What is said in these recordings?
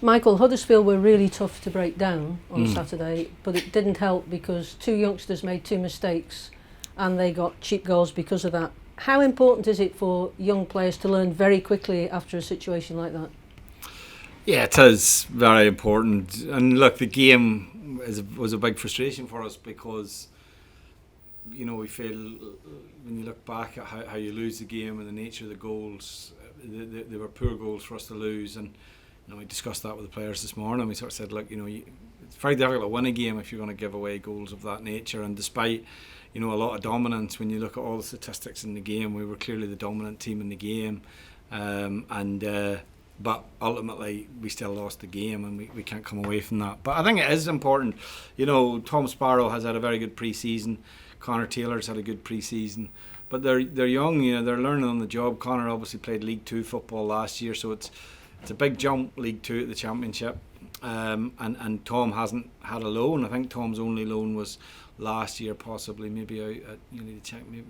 Michael, Huddersfield were really tough to break down on Saturday, but it didn't help because two youngsters made two mistakes and they got cheap goals because of that. How important is it for young players to learn very quickly after a situation like that? Yeah, it is very important. And look, the game was a big frustration for us because, we feel when you look back at how you lose the game and the nature of the goals, they were poor goals for us to lose. And we discussed that with the players this morning. We sort of said, look, it's very difficult to win a game if you're going to give away goals of that nature. And despite, a lot of dominance, when you look at all the statistics in the game, we were clearly the dominant team in the game. But ultimately, we still lost the game, and we can't come away from that. But I think it is important. Tom Sparrow has had a very good pre-season. Connor Taylor's had a good pre-season. But they're young, they're learning on the job. Connor obviously played League 2 football last year, so it's a big jump, League 2 at the Championship. And Tom hasn't had a loan. I think Tom's only loan was last year, possibly maybe out at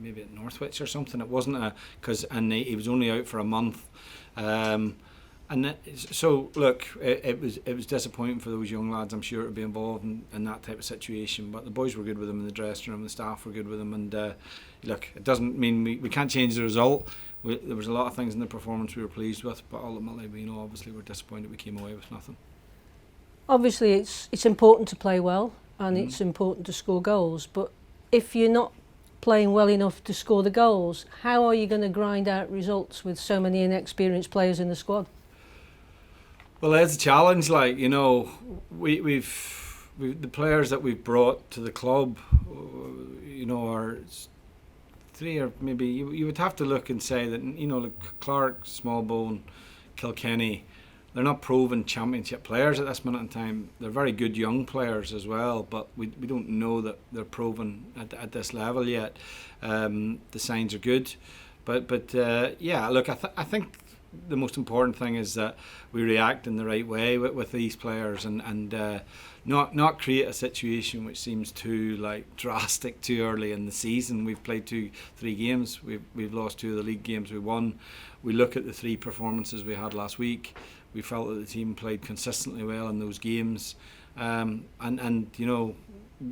maybe at Northwich or something. It wasn't he was only out for a month. So look, it was disappointing for those young lads, I'm sure, to be involved in that type of situation. But the boys were good with them in the dressing room, the staff were good with them, and look, it doesn't mean we can't change the result. There was a lot of things in the performance we were pleased with, but ultimately, obviously we're disappointed we came away with nothing. Obviously, it's important to play well and it's important to score goals. But if you're not playing well enough to score the goals, how are you going to grind out results with so many inexperienced players in the squad? Well, it's a challenge. We've the players that we've brought to the club, are three, or maybe you would have to look and say that like Clark, Smallbone, Kilkenny, they're not proven championship players at this minute in time. They're very good young players as well, but we don't know that they're proven at this level yet. The signs are good, but look, I think the most important thing is that we react in the right way with these players and not create a situation which seems too drastic too early in the season. We've played 3 games. We've lost 2 of the league games we won. We look at the 3 performances we had last week. We felt that the team played consistently well in those games, and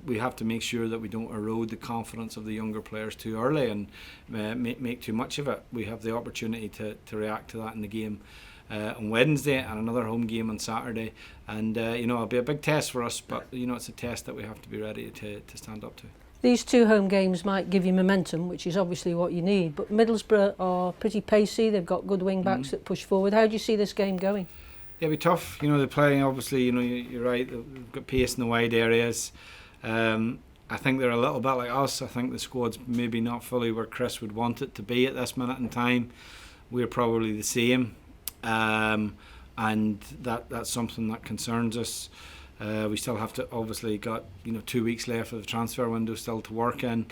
we have to make sure that we don't erode the confidence of the younger players too early and make too much of it. We have the opportunity to react to that in the game on Wednesday and another home game on Saturday, and it'll be a big test for us, but it's a test that we have to be ready to stand up to. These 2 home games might give you momentum, which is obviously what you need, but Middlesbrough are pretty pacey. They've got good wing backs that push forward. How do you see this game going? Yeah, it'll be tough. They're playing, obviously, you're right, they've got pace in the wide areas. I think they're a little bit like us. I think the squad's maybe not fully where Chris would want it to be at this minute in time. We're probably the same, and that's something that concerns us. We still have to, obviously, got 2 weeks left of the transfer window still to work in.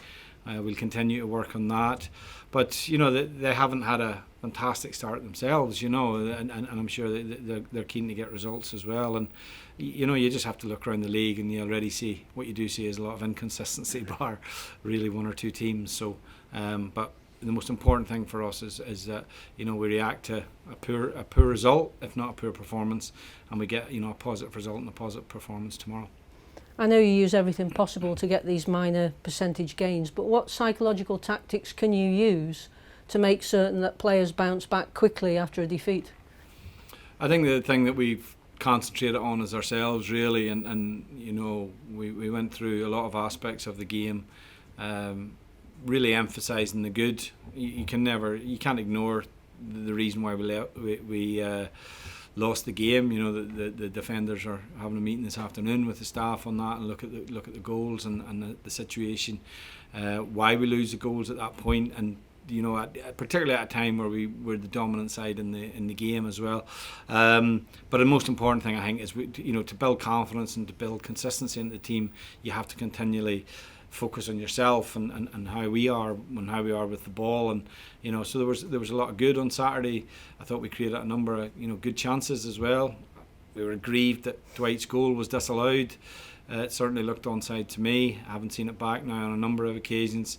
We'll continue to work on that, but they haven't had a fantastic start themselves, and I'm sure they're keen to get results as well. And you just have to look around the league, and you already see what you do see is a lot of inconsistency, bar really 1 or 2 teams. So, but the most important thing for us is that we react to a poor result, if not a poor performance, and we get a positive result and a positive performance tomorrow. I know you use everything possible to get these minor percentage gains, but what psychological tactics can you use to make certain that players bounce back quickly after a defeat? I think the thing that we've concentrated on is ourselves, really, and we went through a lot of aspects of the game, really emphasising the good. You can't ignore the reason why we lost the game. The defenders are having a meeting this afternoon with the staff on that and look at the goals and the situation, why we lose the goals at that point, and particularly at a time where we were the dominant side in the game as well. But the most important thing, I think, is to build confidence and to build consistency in the team. You have to continually focus on yourself and how we are with the ball, and so there was a lot of good on Saturday. I thought we created a number of good chances as well. We were aggrieved that Dwight's goal was disallowed. It certainly looked onside to me. I haven't seen it back now on a number of occasions,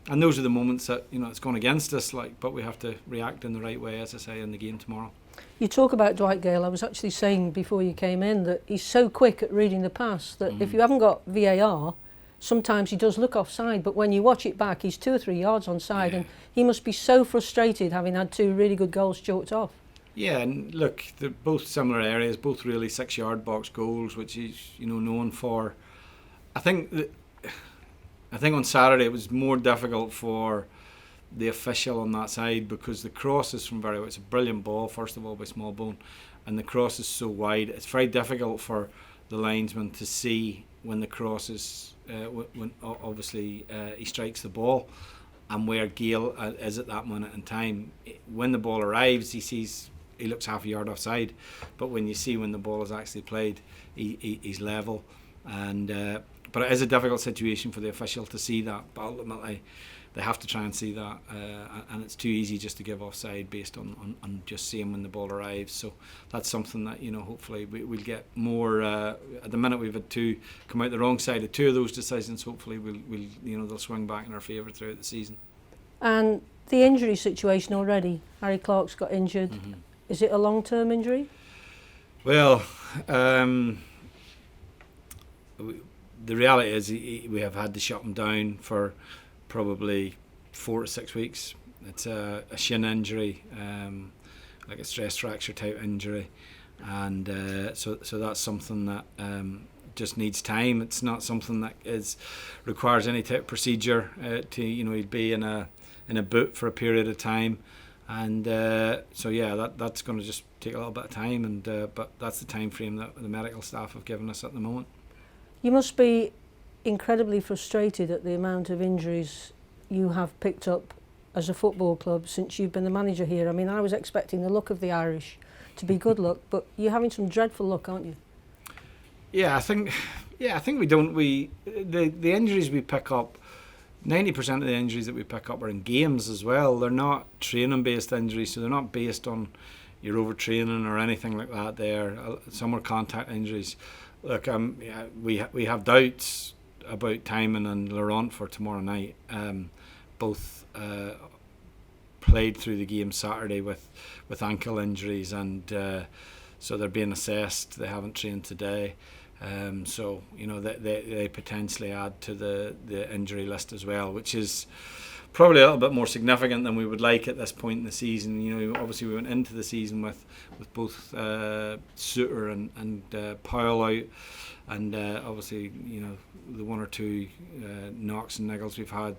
and those are the moments that it's gone against us. But we have to react in the right way, as I say, in the game tomorrow. You talk about Dwight Gale. I was actually saying before you came in that he's so quick at reading the pass that if you haven't got VAR, sometimes he does look offside, but when you watch it back, he's 2 or 3 yards onside, and he must be so frustrated having had 2 really good goals chalked off. Yeah, and look, they're both similar areas, both really 6-yard box goals, which he's known for. I think on Saturday it was more difficult for the official on that side because the cross is from it's a brilliant ball, first of all, by Smallbone, and the cross is so wide. It's very difficult for the linesman to see when the cross is when obviously he strikes the ball, and where Gale is at that moment in time. When the ball arrives, he looks half a yard offside, but when you see when the ball is actually played, he's level. And but it is a difficult situation for the official to see that. But ultimately, they have to try and see that, and it's too easy just to give offside based on just seeing when the ball arrives. So that's something that hopefully we'll get more. At the minute, we've had 2 come out the wrong side of 2 of those decisions. Hopefully, we'll they'll swing back in our favour throughout the season. And the injury situation already. Harry Clark's got injured. Mm-hmm. Is it a long-term injury? Well, the reality is we have had to shut him down for probably 4 to 6 weeks. It's a shin injury, like a stress fracture type injury, and so that's something that just needs time. It's not something that requires any type of procedure. He'd be in a boot for a period of time. And so that's going to just take a little bit of time, and but that's the time frame that the medical staff have given us at the moment. You must be incredibly frustrated at the amount of injuries you have picked up as a football club since you've been the manager here. I mean, I was expecting the luck of the Irish to be good luck, but you're having some dreadful luck, aren't you? Yeah, I think we don't. The injuries we pick up. 90% of the injuries that we pick up are in games as well. They're not training-based injuries, so they're not based on your overtraining or anything like that. Some are contact injuries. Look, we have doubts about Timon and Laurent for tomorrow night. Both played through the game Saturday with ankle injuries, and so they're being assessed. They haven't trained today. So they potentially add to the injury list as well, which is probably a little bit more significant than we would like at this point in the season. Obviously we went into the season with both Suter and Powell out, and obviously the 1 or 2 knocks and niggles we've had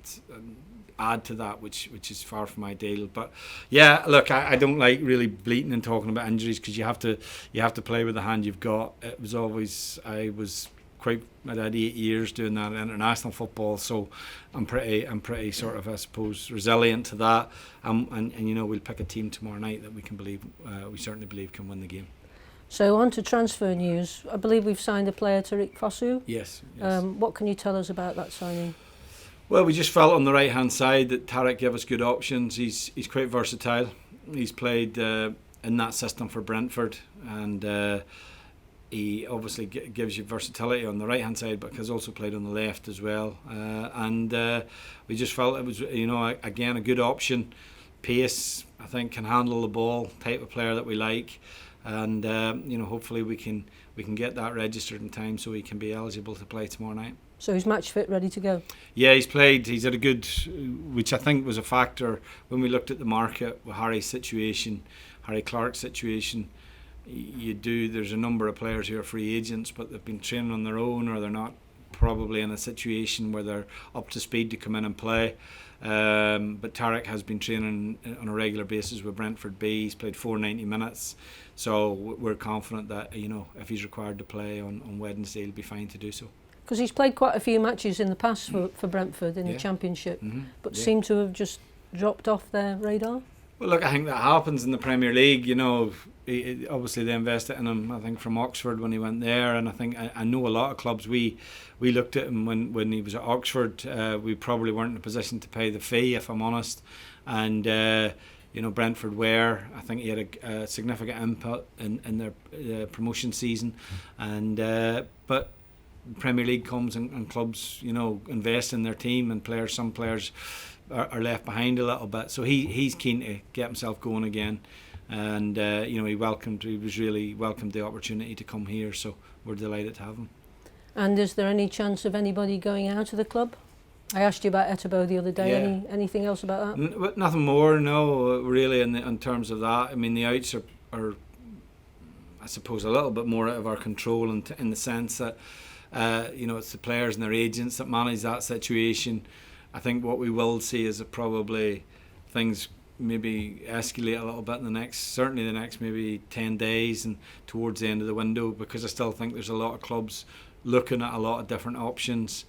add to that, which is far from ideal. But yeah, look, I don't like really bleating and talking about injuries, because you have to play with the hand you've got. I had 8 years doing that in international football, so I'm pretty sort of, I suppose, resilient to that. And we'll pick a team tomorrow night that we certainly believe can win the game. So on to transfer news. I believe we've signed a player, Tariq Fosu. Yes. What can you tell us about that signing? Well, we just felt on the right hand side that Tariq gave us good options. He's quite versatile. He's played in that system for Brentford, and he obviously gives you versatility on the right hand side, but has also played on the left as well. And we just felt it was again a good option. Pace, I think, can handle the ball, type of player that we like, and hopefully we can get that registered in time so he can be eligible to play tomorrow night. So he's match fit, ready to go? Yeah, he's played. He's had a good, which I think was a factor when we looked at the market with Harry Clark's situation. There's a number of players who are free agents, but they've been training on their own, or they're not probably in a situation where they're up to speed to come in and play. But Tariq has been training on a regular basis with Brentford B. He's played 490 minutes, so we're confident that if he's required to play on Wednesday, he'll be fine to do so. Because he's played quite a few matches in the past for Brentford in the Championship, but seem to have just dropped off their radar. Well, look, I think that happens in the Premier League. Obviously they invested in him, I think, from Oxford when he went there, and I think I know a lot of clubs. We looked at him when he was at Oxford. We probably weren't in a position to pay the fee, if I'm honest, and Brentford were. I think he had a significant input in their promotion season, and but Premier League comes and clubs invest in their team, and some players are left behind a little bit, so he's keen to get himself going again. and he was really welcomed the opportunity to come here. So we're delighted to have him. And is there any chance of anybody going out of the club? I asked you about Etebo the other day. Yeah. Anything else about that? Nothing more, no, really, in terms of that. I mean, the outs are, I suppose, a little bit more out of our control in the sense that, it's the players and their agents that manage that situation. I think what we will see is that probably things maybe escalate a little bit in the next maybe 10 days and towards the end of the window, because I still think there's a lot of clubs looking at a lot of different options.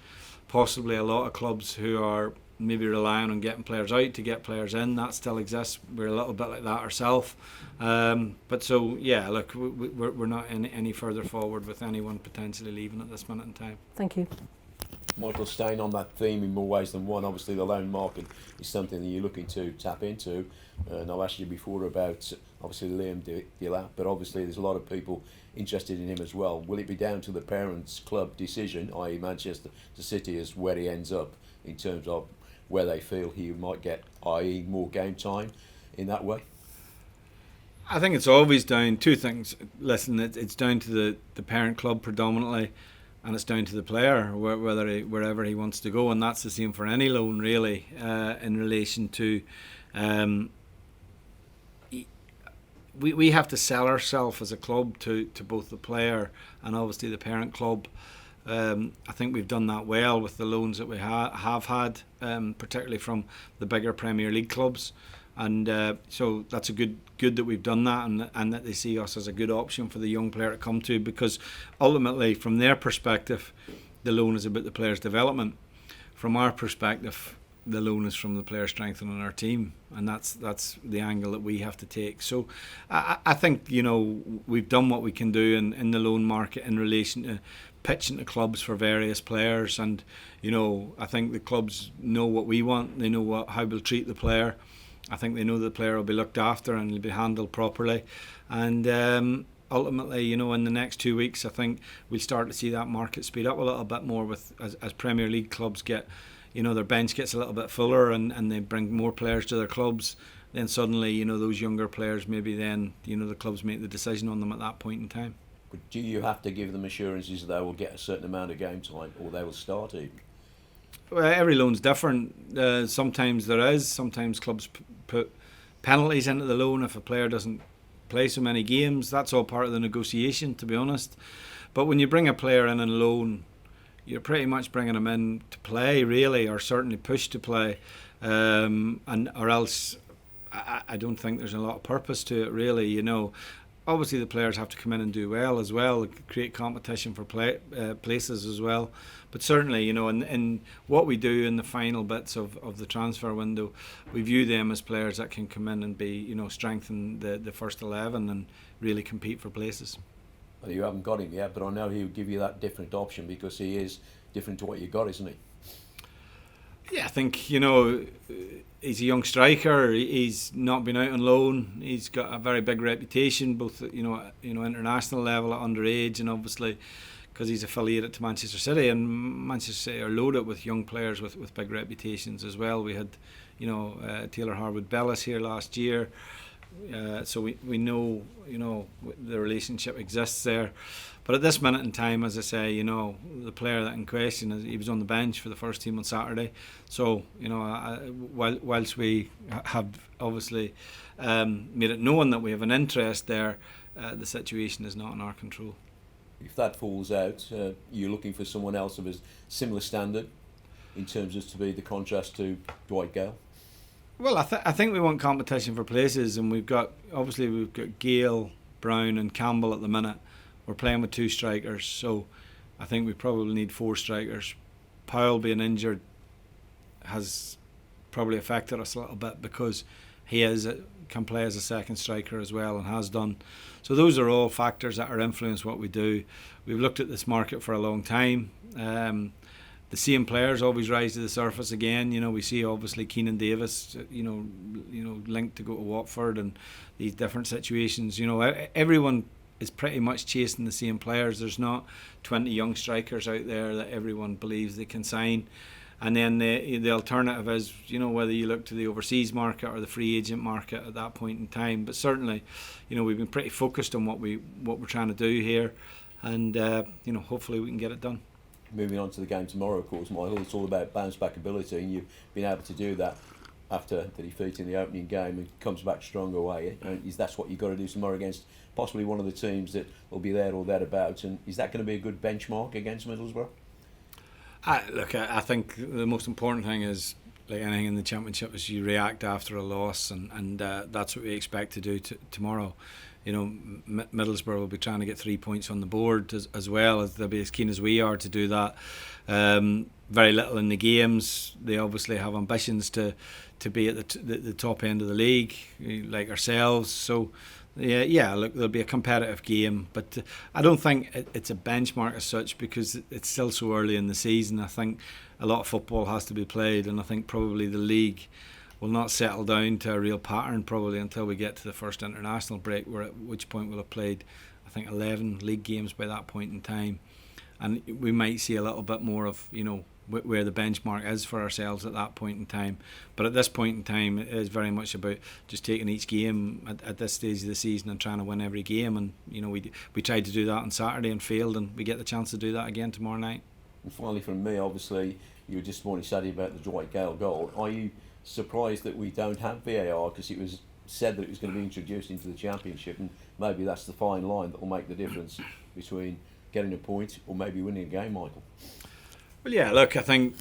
Possibly a lot of clubs who are maybe relying on getting players out to get players in. That still exists. We're a little bit like that ourselves. But so, yeah, look, we're not any further forward with anyone potentially leaving at this minute in time. Thank you. Michael, staying on that theme in more ways than one, obviously the loan market is something that you're looking to tap into. And I've asked you before about obviously Liam Delap, but obviously there's a lot of people interested in him as well. Will it be down to the parents' club decision, i.e. Manchester City, as where he ends up in terms of where they feel he might get, i.e. more game time in that way? I think it's always down two things. Listen, it's down to the parent club predominantly, and it's down to the player, wherever he wants to go, and that's the same for any loan really. In relation to, we have to sell ourselves as a club to both the player and obviously the parent club. I think we've done that well with the loans that we have had, particularly from the bigger Premier League clubs. And so that's a good that we've done that, and that they see us as a good option for the young player to come to, because ultimately from their perspective the loan is about the player's development. From our perspective the loan is from the player strengthening our team, and that's the angle that we have to take. So I think we've done what we can do in the loan market in relation to pitching to clubs for various players, and I think the clubs know what we want. They know how we'll treat the player. I think they know the player will be looked after and will be handled properly. And ultimately, in the next 2 weeks, I think we'll start to see that market speed up a little bit more as Premier League clubs get, their bench gets a little bit fuller and they bring more players to their clubs. Then suddenly, those younger players, maybe then, the clubs make the decision on them at that point in time. But do you have to give them assurances that they will get a certain amount of game time, or they will start even? Well, every loan's different. Sometimes there is. Sometimes clubs put penalties into the loan if a player doesn't play so many games. That's all part of the negotiation, to be honest. But when you bring a player in on loan, you're pretty much bringing them in to play, really, or certainly push to play, or else I don't think there's a lot of purpose to it, really. Obviously the players have to come in and do well as well, create competition for places as well. But certainly, in what we do in the final bits of the transfer window, we view them as players that can come in and be, strengthen the first 11 and really compete for places. Well, you haven't got him yet, but I know he'll give you that different option because he is different to what you got, isn't he? Yeah, I think, he's a young striker. He's not been out on loan. He's got a very big reputation, both international level at underage, and obviously because he's affiliated to Manchester City, and Manchester City are loaded with young players with big reputations as well. We had, Taylor Harwood-Bellis here last year, so we know, the relationship exists there. But at this minute in time, as I say, the player that in question, he was on the bench for the first team on Saturday. So, whilst we have obviously made it known that we have an interest there, the situation is not in our control. If that falls out, you're looking for someone else of a similar standard in terms of to be the contrast to Dwight Gale? Well, I think we want competition for places, and we've got Gale, Brown and Campbell at the minute. We're playing with 2 strikers, so I think we probably need 4 strikers. Powell being injured has probably affected us a little bit because he can play as a second striker as well and has done. So those are all factors that are influence what we do. We've looked at this market for a long time. The same players always rise to the surface again. We see obviously Keenan Davis, linked to go to Watford, and these different situations. Everyone is pretty much chasing the same players. There's not 20 young strikers out there that everyone believes they can sign. And then the alternative is, whether you look to the overseas market or the free agent market at that point in time. But certainly, we've been pretty focused on what we're trying to do here, and hopefully we can get it done. Moving on to the game tomorrow, of course, Michael, it's all about bounce back ability, and you've been able to do that after the defeat in the opening game and comes back strong away. Is that's what you've got to do tomorrow against possibly one of the teams that will be there or thereabouts? And is that going to be a good benchmark against Middlesbrough? I think the most important thing is, like anything in the Championship, is you react after a loss, and that's what we expect to do tomorrow. Middlesbrough will be trying to get 3 points on the board as well, as they'll be as keen as we are to do that. Very little in the games. They obviously have ambitions to be at the top end of the league, like ourselves. So look, there'll be a competitive game, but I don't think it's a benchmark as such, because it's still so early in the season. I think a lot of football has to be played, and I think probably the league will not settle down to a real pattern probably until we get to the first international break, at which point we'll have played, I think, 11 league games by that point in time, and we might see a little bit more of where the benchmark is for ourselves at that point in time. But at this point in time, it is very much about just taking each game at this stage of the season and trying to win every game. And we tried to do that on Saturday and failed, and we get the chance to do that again tomorrow night. And finally, from me, obviously, you were just more studying about the Dwight Gale goal. Are you surprised that we don't have VAR, because it was said that it was going to be introduced into the Championship, and maybe that's the fine line that will make the difference between getting a point or maybe winning a game, Michael? Well, yeah, look, I think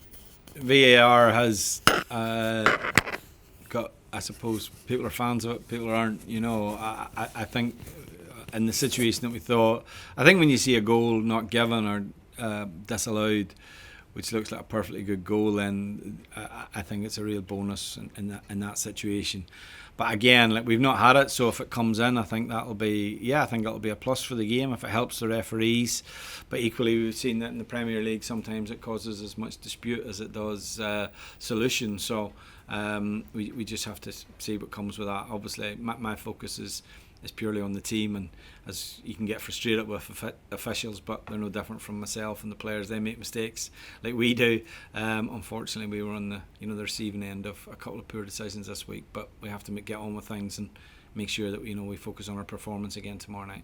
VAR has got, I suppose, people are fans of it, people aren't. I think in the situation that we thought, I think when you see a goal not given or disallowed, which looks like a perfectly good goal, then I think it's a real bonus in that situation. But again, like, we've not had it, so if it comes in, I think that'll be a plus for the game if it helps the referees. But equally, we've seen that in the Premier League sometimes it causes as much dispute as it does solution. So we just have to see what comes with that. Obviously, my focus is purely on the team, and as you can get frustrated with officials, but they're no different from myself and the players. They make mistakes like we do. Unfortunately, we were on the the receiving end of a couple of poor decisions this week, but we have to get on with things and make sure that we focus on our performance again tomorrow night.